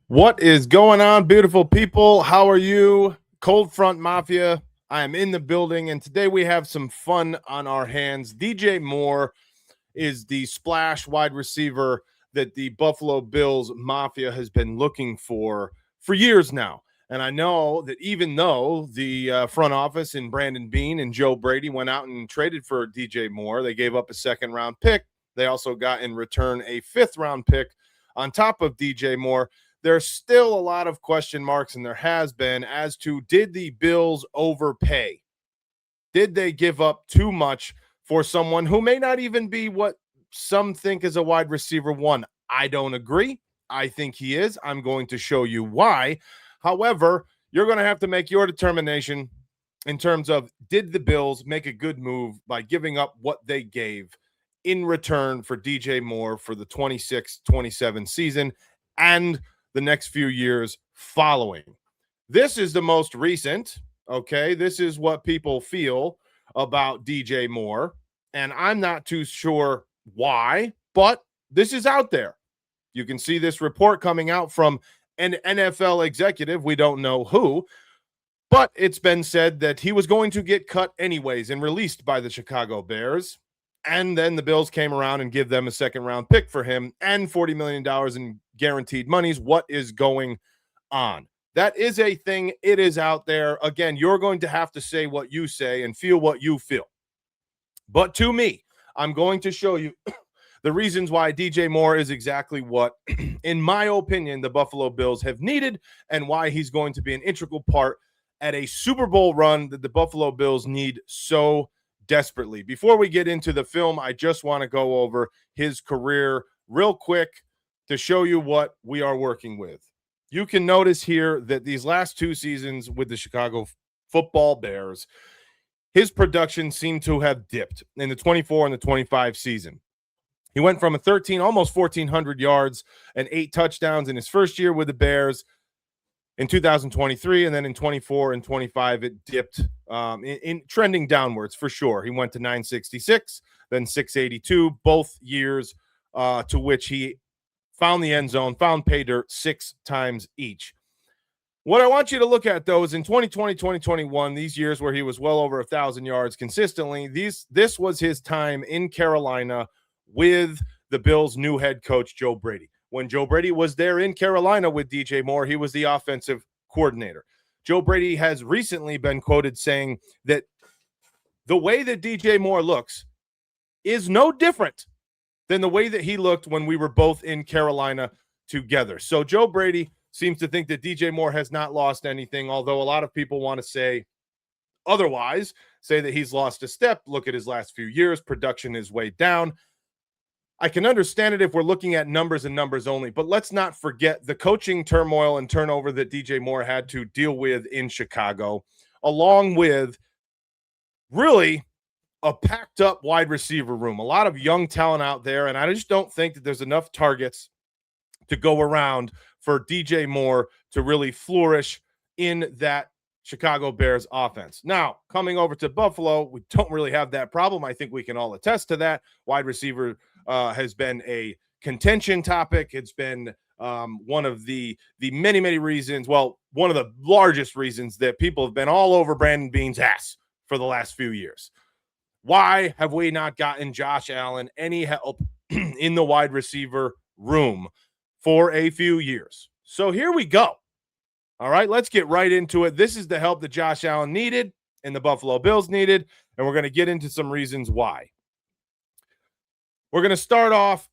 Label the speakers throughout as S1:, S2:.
S1: What is going on, beautiful people? How are you? Cold Front Mafia. I am in the building, and today we have some fun on our hands. DJ Moore is the splash wide receiver that the Buffalo Bills Mafia has been looking for years now. And I know that even though the front office and Brandon Beane and Joe Brady went out and traded for DJ Moore, they gave up a second-round pick. They also got in return a fifth-round pick on top of DJ Moore. There's still a lot of question marks, and there has been, as to did the Bills overpay? Did they give up too much for someone who may not even be what some think is a wide receiver one? I don't agree. I think he is. I'm going to show you why. However, you're going to have to make your determination in terms of, did the Bills make a good move by giving up what they gave in return for DJ Moore for the 26-27 season and the next few years following? This is the most recent, okay? This is what people feel about DJ Moore, and I'm not too sure why, but this is out there. You can see this report coming out from an NFL executive. We don't know who, but it's been said that he was going to get cut anyways and released by the Chicago Bears. And then the Bills came around and give them a second-round pick for him and $40 million in guaranteed monies. What is going on? That is a thing. It is out there. Again, you're going to have to say what you say and feel what you feel. But to me, I'm going to show you the reasons why DJ Moore is exactly what, in my opinion, the Buffalo Bills have needed, and why he's going to be an integral part at a Super Bowl run that the Buffalo Bills need so desperately. Before we get into the film, I just want to go over his career real quick to show you what we are working with. You can notice here that these last two seasons with the Chicago Football Bears, his production seemed to have dipped in the 24 and the 25 season. He went from almost 1,400 yards and 8 touchdowns in his first year with the Bears in 2023, and then in 24 and 25, it dipped in trending downwards for sure. He went to 966, then 682, both years to which he found the end zone, found pay dirt 6 times each. What I want you to look at, though, is in 2020, 2021, these years where he was well over 1,000 yards consistently, this was his time in Carolina with the Bills' new head coach, Joe Brady. When Joe Brady was there in Carolina with DJ Moore, he was the offensive coordinator. Joe Brady has recently been quoted saying that the way that DJ Moore looks is no different than the way that he looked when we were both in Carolina together. So Joe Brady seems to think that DJ Moore has not lost anything, although a lot of people want to say otherwise, say that he's lost a step. Look at his last few years. Production is way down. I can understand it if we're looking at numbers and numbers only, but let's not forget the coaching turmoil and turnover that DJ Moore had to deal with in Chicago, along with really a packed up wide receiver room, a lot of young talent out there. And I just don't think that there's enough targets to go around for DJ Moore to really flourish in that Chicago Bears offense. Now, coming over to Buffalo, we don't really have that problem. I think we can all attest to that. Wide receiver has been a contention topic. It's been one of the many, many reasons, well, one of the largest reasons that people have been all over Brandon Beane's ass for the last few years. Why have we not gotten Josh Allen any help in the wide receiver room for a few years? So here we go. All right, let's get right into it. This is the help that Josh Allen needed and the Buffalo Bills needed, and we're going to get into some reasons why. We're going to start off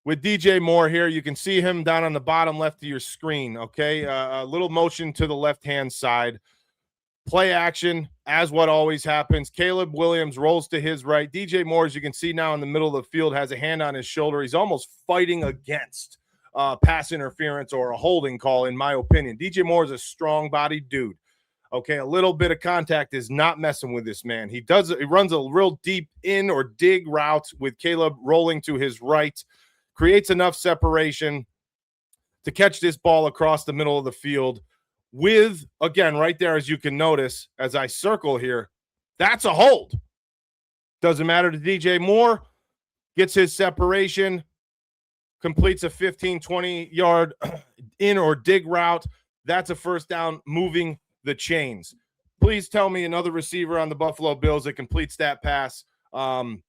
S1: with DJ Moore here. You can see him down on the bottom left of your screen, okay? A little motion to the left-hand side. Play action, as what always happens. Caleb Williams rolls to his right. DJ Moore, as you can see now in the middle of the field, has a hand on his shoulder. He's almost fighting against pass interference or a holding call, in my opinion. DJ Moore is a strong-bodied dude. Okay, a little bit of contact is not messing with this man. He runs a real deep in or dig route with Caleb rolling to his right, creates enough separation to catch this ball across the middle of the field with, again, right there, as you can notice, as I circle here, that's a hold. Doesn't matter to DJ Moore, gets his separation, completes a 15, 20-yard in or dig route. That's a first down, moving the chains. Please tell me another receiver on the Buffalo Bills that completes that pass the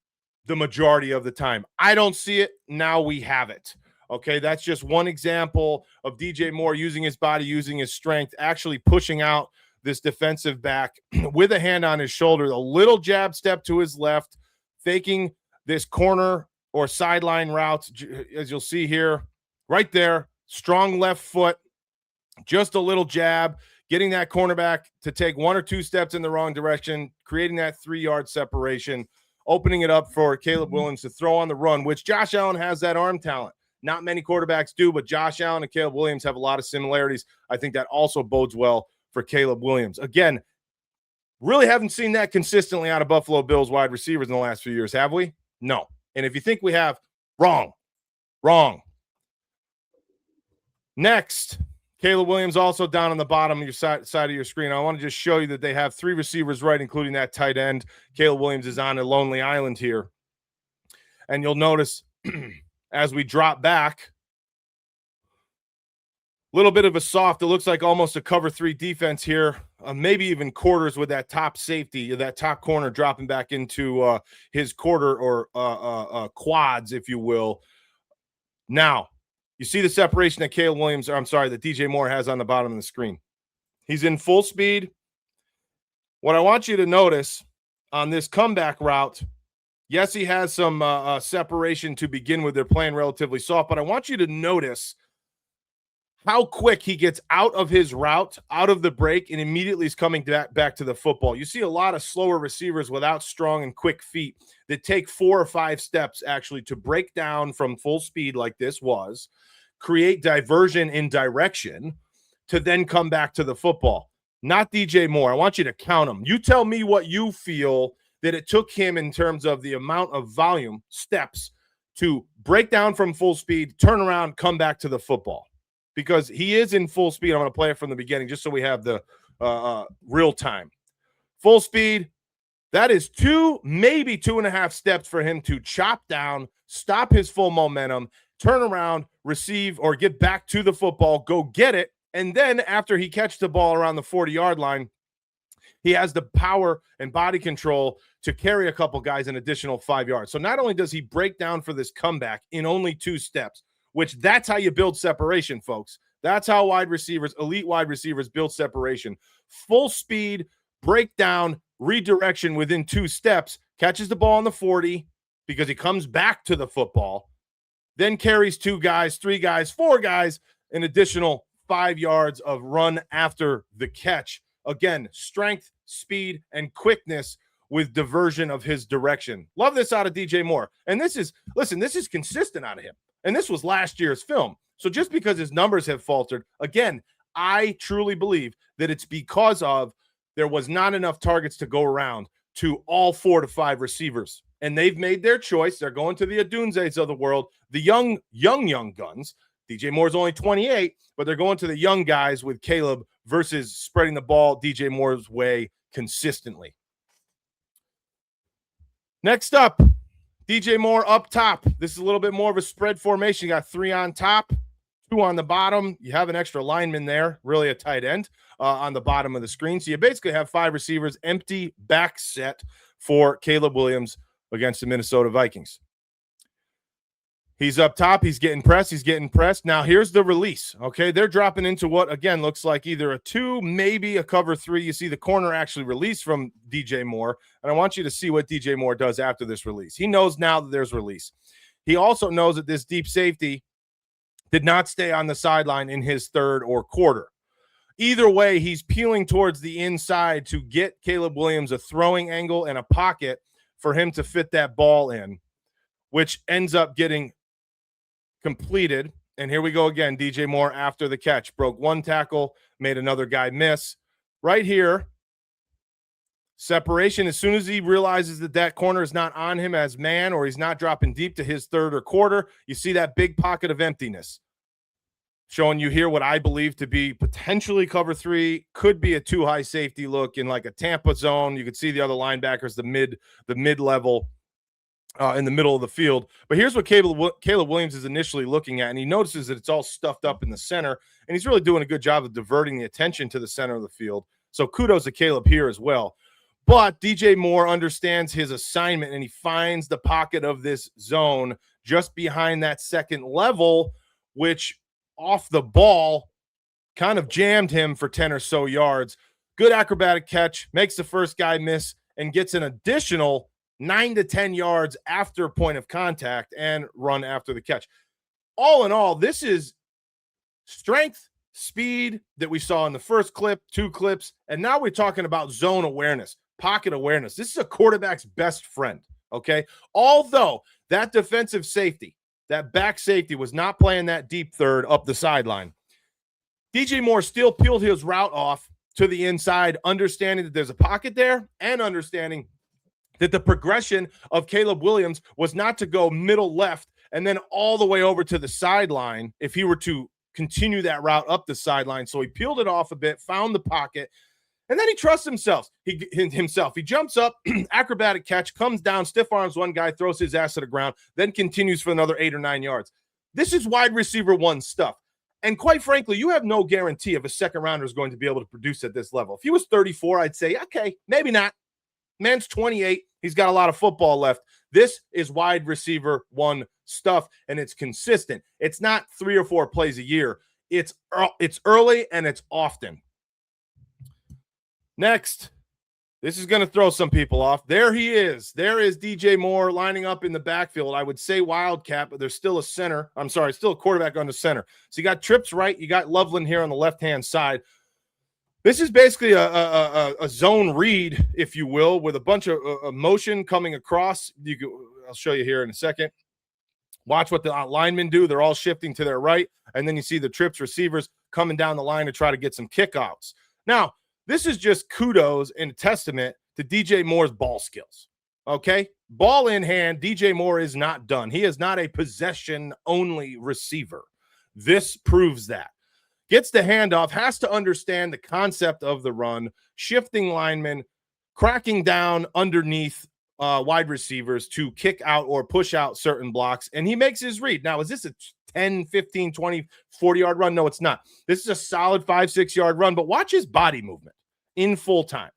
S1: majority of the time. I don't see it. Now we have it. Okay, that's just one example of DJ Moore using his body, using his strength, actually pushing out this defensive back with a hand on his shoulder, a little jab step to his left, faking this corner or sideline route, as you'll see here, right there, strong left foot, just a little jab, getting that cornerback to take one or two steps in the wrong direction, creating that 3-yard separation, opening it up for Caleb Williams to throw on the run, which Josh Allen has that arm talent. Not many quarterbacks do, but Josh Allen and Caleb Williams have a lot of similarities. I think that also bodes well for Caleb Williams. Again, really haven't seen that consistently out of Buffalo Bills wide receivers in the last few years, have we? No. And if you think we have, wrong. Next, Caleb Williams also down on the bottom of your side of your screen. I want to just show you that they have 3 receivers right, including that tight end. Caleb Williams is on a lonely island here. And you'll notice as we drop back, a little bit of a soft, it looks like almost a cover 3 defense here, maybe even quarters with that top safety, that top corner dropping back into his quarter or quads, if you will. Now, you see the separation that Caleb Williams, that DJ Moore has on the bottom of the screen. He's in full speed. What I want you to notice on this comeback route, yes, he has some separation to begin with. They're playing relatively soft, but I want you to notice how quick he gets out of his route, out of the break, and immediately is coming back to the football. You see a lot of slower receivers without strong and quick feet that take 4 or 5 steps actually to break down from full speed like this was, create diversion in direction to then come back to the football. Not DJ Moore. I want you to count them. You tell me what you feel that it took him in terms of the amount of volume, steps, to break down from full speed, turn around, come back to the football. Because he is in full speed. I'm going to play it from the beginning just so we have the real time. Full speed, that is 2, maybe 2.5 steps for him to chop down, stop his full momentum, turn around, receive, or get back to the football, go get it, and then after he catches the ball around the 40-yard line, he has the power and body control to carry a couple guys an additional 5 yards. So not only does he break down for this comeback in only 2 steps, which that's how you build separation, folks. That's how elite wide receivers build separation. Full speed, breakdown, redirection within 2 steps, catches the ball on the 40 because he comes back to the football, then carries 2 guys, 3 guys, 4 guys, an additional 5 yards of run after the catch. Again, strength, speed, and quickness with diversion of his direction. Love this out of DJ Moore. And this is consistent out of him. And this was last year's film. So just because his numbers have faltered, again, I truly believe that it's because of there was not enough targets to go around to all 4 to 5 receivers. And they've made their choice. They're going to the Adunzes of the world, the young guns. DJ Moore's only 28, but they're going to the young guys with Caleb versus spreading the ball DJ Moore's way consistently. Next up, DJ Moore up top. This is a little bit more of a spread formation. You got 3 on top, 2 on the bottom. You have an extra lineman there, really a tight end on the bottom of the screen. So you basically have 5 receivers, empty back set for Caleb Williams against the Minnesota Vikings. He's up top. He's getting pressed. Now here's the release. Okay, they're dropping into what, again, looks like either a 2, maybe a cover 3. You see the corner actually release from DJ Moore, and I want you to see what DJ Moore does after this release. He knows now that there's release. He also knows that this deep safety did not stay on the sideline in his third or quarter. Either way, he's peeling towards the inside to get Caleb Williams a throwing angle and a pocket for him to fit that ball in, which ends up getting completed. And here we go again. DJ Moore after the catch broke 1 tackle, made another guy miss. Right here, separation. As soon as he realizes that corner is not on him as man, or he's not dropping deep to his third or quarter, you see that big pocket of emptiness. Showing you here what I believe to be potentially cover 3, could be a 2 high safety look in like a Tampa zone. You could see the other linebackers, the mid level. in the middle of the field. But here's what Caleb Williams is initially looking at, and he notices that it's all stuffed up in the center, and he's really doing a good job of diverting the attention to the center of the field. So kudos to Caleb here as well. But DJ Moore understands his assignment, and he finds the pocket of this zone just behind that second level, which off the ball kind of jammed him for 10 or so yards. Good acrobatic catch, makes the first guy miss, and gets an additional 9 to 10 yards after point of contact and run after the catch. All in all, this is strength, speed that we saw in the first clip, 2 clips, and now we're talking about zone awareness, pocket awareness. This is a quarterback's best friend, okay? Although that defensive safety, that back safety was not playing that deep third up the sideline, DJ Moore still peeled his route off to the inside, understanding that there's a pocket there and understanding that the progression of Caleb Williams was not to go middle left and then all the way over to the sideline if he were to continue that route up the sideline. So he peeled it off a bit, found the pocket, and then he trusts himself. He jumps up, acrobatic catch, comes down, stiff arms one guy, throws his ass to the ground, then continues for another 8 or 9 yards. This is wide receiver 1 stuff. And quite frankly, you have no guarantee if a second rounder is going to be able to produce at this level. If he was 34, I'd say, okay, maybe not. Man's 28. He's got a lot of football left. This is wide receiver 1 stuff, and it's consistent. It's not 3 or 4 plays a year. It's early, and it's often. Next, this is going to throw some people off. There he is. There is DJ Moore lining up in the backfield. I would say Wildcat, but there's still a center. I'm sorry, still a quarterback on the center. So you got Trips right. You got Loveland here on the left-hand side. This is basically a zone read, if you will, with a bunch of motion coming across. I'll show you here in a second. Watch what the linemen do. They're all shifting to their right, and then you see the Trips receivers coming down the line to try to get some kickouts. Now, this is just kudos and a testament to DJ Moore's ball skills, okay? Ball in hand, DJ Moore is not done. He is not a possession-only receiver. This proves that. Gets the handoff, has to understand the concept of the run, shifting linemen, cracking down underneath wide receivers to kick out or push out certain blocks, and he makes his read. Now, is this a 10, 15, 20, 40-yard run? No, it's not. This is a solid 5-6 yard run, but watch his body movement in full time.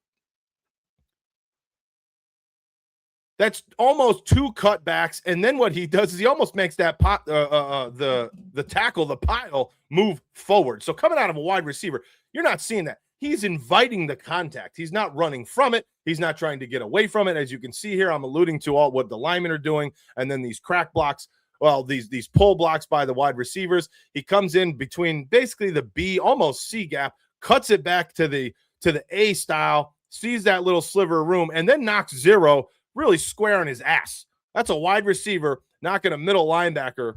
S1: That's almost 2 cutbacks, and then what he does is he almost makes that the tackle, the pile, move forward. So coming out of a wide receiver, you're not seeing that. He's inviting the contact. He's not running from it. He's not trying to get away from it. As you can see here, I'm alluding to all what the linemen are doing, and then these crack blocks, well, these pull blocks by the wide receivers. He comes in between basically the B, almost C gap, cuts it back to the A style, sees that little sliver of room, and then knocks zero really square on his ass. That's a wide receiver knocking a middle linebacker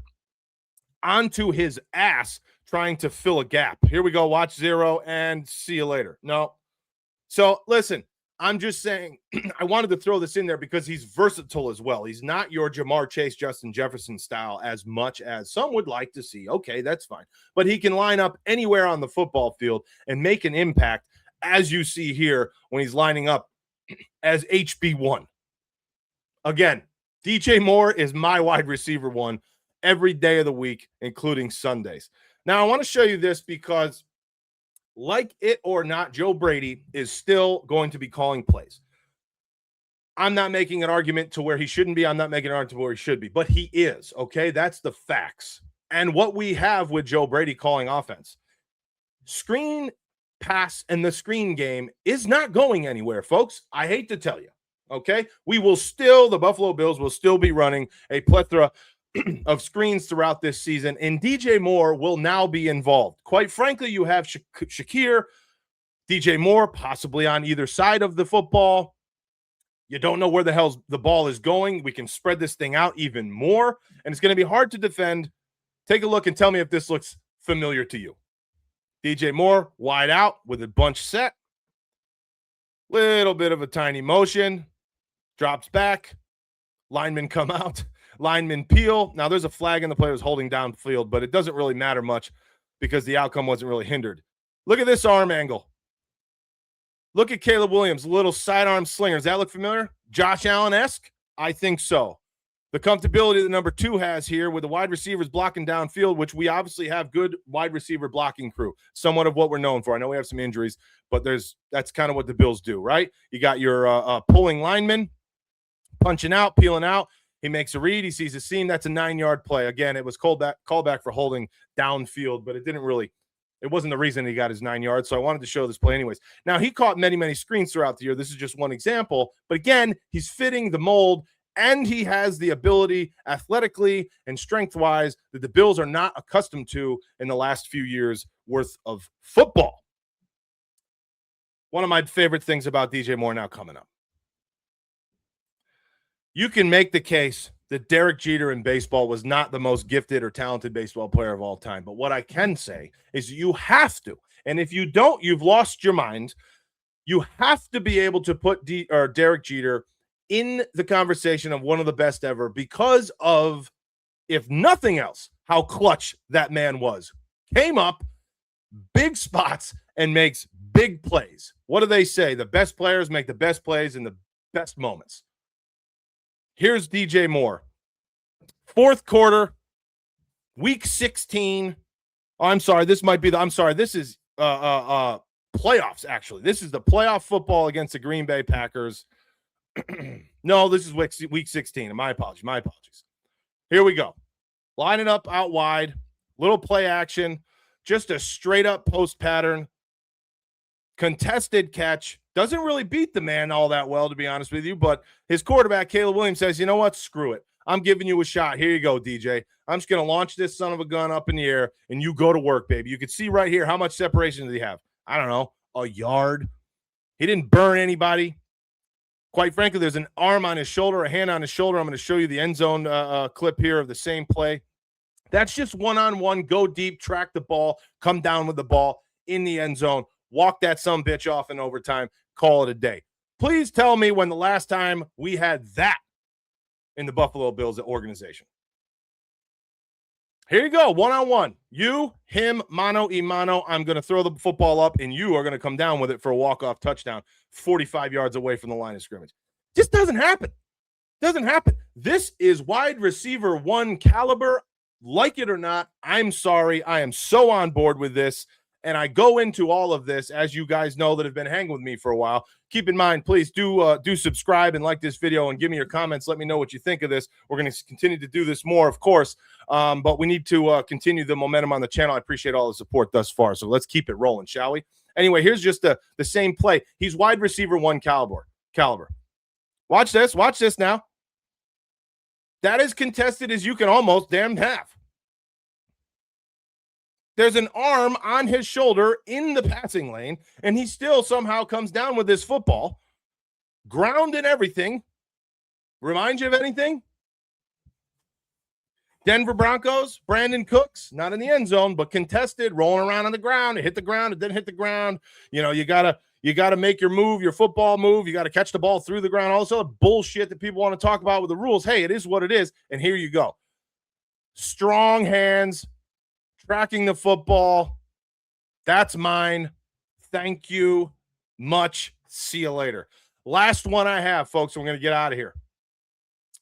S1: onto his ass trying to fill a gap. Here we go. Watch zero and see you later. No. So listen, I'm just saying I wanted to throw this in there because he's versatile as well. He's not your Jamar Chase, Justin Jefferson style as much as some would like to see. Okay, that's fine. But he can line up anywhere on the football field and make an impact, as you see here when he's lining up as HB1. Again, DJ Moore is my wide receiver 1 every day of the week, including Sundays. Now, I want to show you this because, like it or not, Joe Brady is still going to be calling plays. I'm not making an argument to where he shouldn't be. I'm not making an argument to where he should be, but he is, okay? That's the facts. And what we have with Joe Brady calling offense, screen pass and the screen game is not going anywhere, folks. I hate to tell you. Okay, the Buffalo Bills will still be running a plethora of screens throughout this season, and DJ Moore will now be involved. Quite frankly, you have Shakir, DJ Moore, possibly on either side of the football. You don't know where the hell the ball is going. We can spread this thing out even more, and it's going to be hard to defend. Take a look and tell me if this looks familiar to you. DJ Moore, wide out with a bunch set. Little bit of a tiny motion. Drops back, linemen come out, linemen peel. Now, there's a flag and the player is holding downfield, but it doesn't really matter much because the outcome wasn't really hindered. Look at this arm angle. Look at Caleb Williams, little sidearm slinger. Does that look familiar? Josh Allen-esque? I think so. The comfortability that number 2 has here with the wide receivers blocking downfield, which we obviously have good wide receiver blocking crew, somewhat of what we're known for. I know we have some injuries, but that's kind of what the Bills do, right? You got your pulling lineman punching out, peeling out. He makes a read. He sees a seam. That's a 9-yard play. Again, it was called back for holding downfield, but it wasn't the reason he got his 9 yards. So I wanted to show this play anyways. Now, he caught many, many screens throughout the year. This is just one example. But again, he's fitting the mold, and he has the ability athletically and strength-wise that the Bills are not accustomed to in the last few years worth of football. One of my favorite things about DJ Moore now coming up. You can make the case that Derek Jeter in baseball was not the most gifted or talented baseball player of all time. But what I can say is you have to. And if you don't, you've lost your mind. You have to be able to put Derek Jeter in the conversation of one of the best ever because of, if nothing else, how clutch that man was. Came up, big spots, and makes big plays. What do they say? The best players make the best plays in the best moments. Here's DJ Moore. Fourth quarter, week 16. Oh, I'm sorry. This is playoffs, actually. This is the playoff football against the Green Bay Packers. No, this is week 16. My apologies. Here we go. Line it up out wide. Little play action. Just a straight up post pattern. Contested catch. Doesn't really beat the man all that well, to be honest with you, but his quarterback, Caleb Williams, says, you know what? Screw it. I'm giving you a shot. Here you go, DJ. I'm just going to launch this son of a gun up in the air, and you go to work, baby. You can see right here how much separation did he have? I don't know, a yard. He didn't burn anybody. Quite frankly, there's an arm on his shoulder, a hand on his shoulder. I'm going to show you the end zone clip here of the same play. That's just one-on-one, go deep, track the ball, come down with the ball in the end zone, walk that sumbitch off in overtime, call it a day. Please tell me when the last time we had that in the Buffalo Bills organization. Here you go, one-on-one. You, him, mano a mano. I'm going to throw the football up, and you are going to come down with it for a walk-off touchdown 45 yards away from the line of scrimmage. Just doesn't happen. Doesn't happen. This is wide receiver 1 caliber. Like it or not, I'm sorry. I am so on board with this. And I go into all of this, as you guys know that have been hanging with me for a while. Keep in mind, please do subscribe and like this video and give me your comments. Let me know what you think of this. We're going to continue to do this more, of course, but we need to continue the momentum on the channel. I appreciate all the support thus far, so let's keep it rolling, shall we? Anyway, here's just the same play. He's wide receiver 1 caliber. Watch this now. That is contested as you can almost damn have. There's an arm on his shoulder in the passing lane, and he still somehow comes down with this football. Ground and everything. Remind you of anything? Denver Broncos, Brandon Cooks, not in the end zone, but contested, rolling around on the ground. It hit the ground, it didn't hit the ground. You know, you gotta make your move, your football move. You got to catch the ball through the ground. All this other bullshit that people want to talk about with the rules. Hey, it is what it is, and here you go. Strong hands. Tracking the football. That's mine. Thank you much. See you later. Last one I have, folks. We're going to get out of here.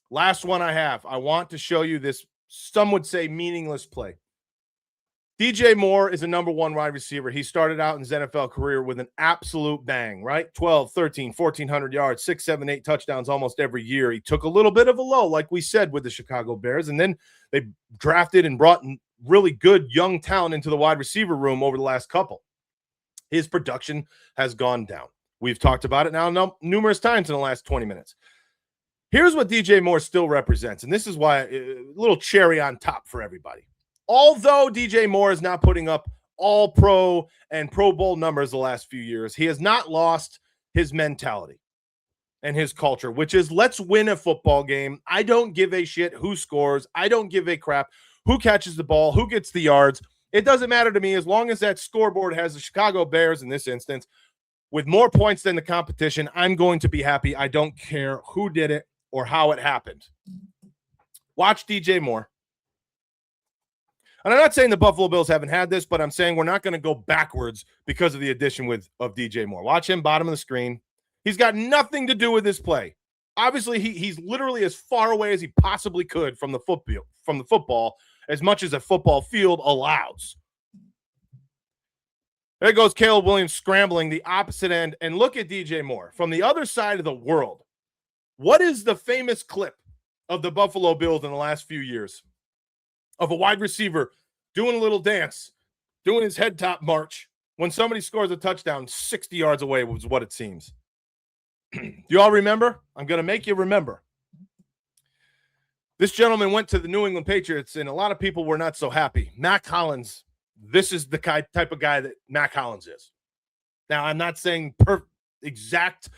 S1: Last one I have. I want to show you this, some would say, meaningless play. DJ Moore is a number 1 wide receiver. He started out in his NFL career with an absolute bang, right? 12, 13, 1,400 yards, 6, 7, 8 touchdowns almost every year. He took a little bit of a low, like we said, with the Chicago Bears, and then they drafted and brought in really good young talent into the wide receiver room over the last couple. His production has gone down. We've talked about it now numerous times in the last 20 minutes. Here's what DJ Moore still represents, and this is why a little cherry on top for everybody. Although DJ Moore is not putting up all-pro and Pro Bowl numbers the last few years, he has not lost his mentality and his culture, which is let's win a football game. I don't give a shit who scores. I don't give a crap who catches the ball, who gets the yards. It doesn't matter to me as long as that scoreboard has the Chicago Bears, in this instance, with more points than the competition. I'm going to be happy. I don't care who did it or how it happened. Watch DJ Moore. And I'm not saying the Buffalo Bills haven't had this, but I'm saying we're not going to go backwards because of the addition of DJ Moore. Watch him, bottom of the screen. He's got nothing to do with this play. Obviously, he's literally as far away as he possibly could from the football, as much as a football field allows. There goes Caleb Williams scrambling the opposite end. And look at DJ Moore from the other side of the world. What is the famous clip of the Buffalo Bills in the last few years of a wide receiver doing a little dance, doing his head top march when somebody scores a touchdown 60 yards away was what it seems. Do you all remember? I'm going to make you remember. This gentleman went to the New England Patriots, and a lot of people were not so happy. Mac Hollins. This is the type of guy that Mac Hollins is. Now, I'm not saying exact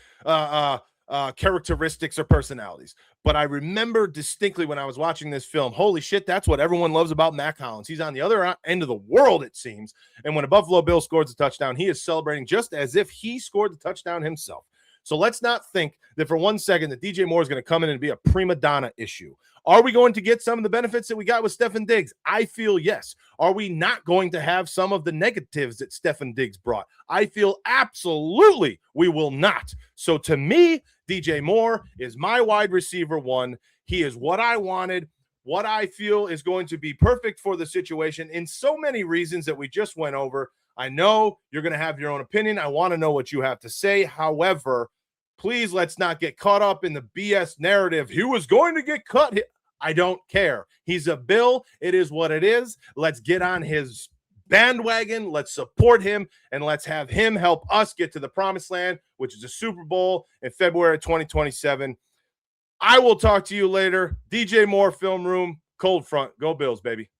S1: characteristics or personalities, but I remember distinctly when I was watching this film, holy shit, that's what everyone loves about Mac Hollins. He's on the other end of the world, it seems. And when a Buffalo Bill scores a touchdown, he is celebrating just as if he scored the touchdown himself. So let's not think that for 1 second that DJ Moore is going to come in and be a prima donna issue. Are we going to get some of the benefits that we got with Stefon Diggs? I feel yes. Are we not going to have some of the negatives that Stefon Diggs brought? I feel absolutely we will not. So to me, DJ Moore is my wide receiver one. He is what I wanted, what I feel is going to be perfect for the situation in so many reasons that we just went over. I know you're going to have your own opinion. I want to know what you have to say. However, please let's not get caught up in the BS narrative. He was going to get cut. I don't care. He's a Bill. It is what it is. Let's get on his bandwagon. Let's support him, and let's have him help us get to the promised land, which is a Super Bowl in February 2027. I will talk to you later. DJ Moore Film Room, Cold Front. Go Bills, baby.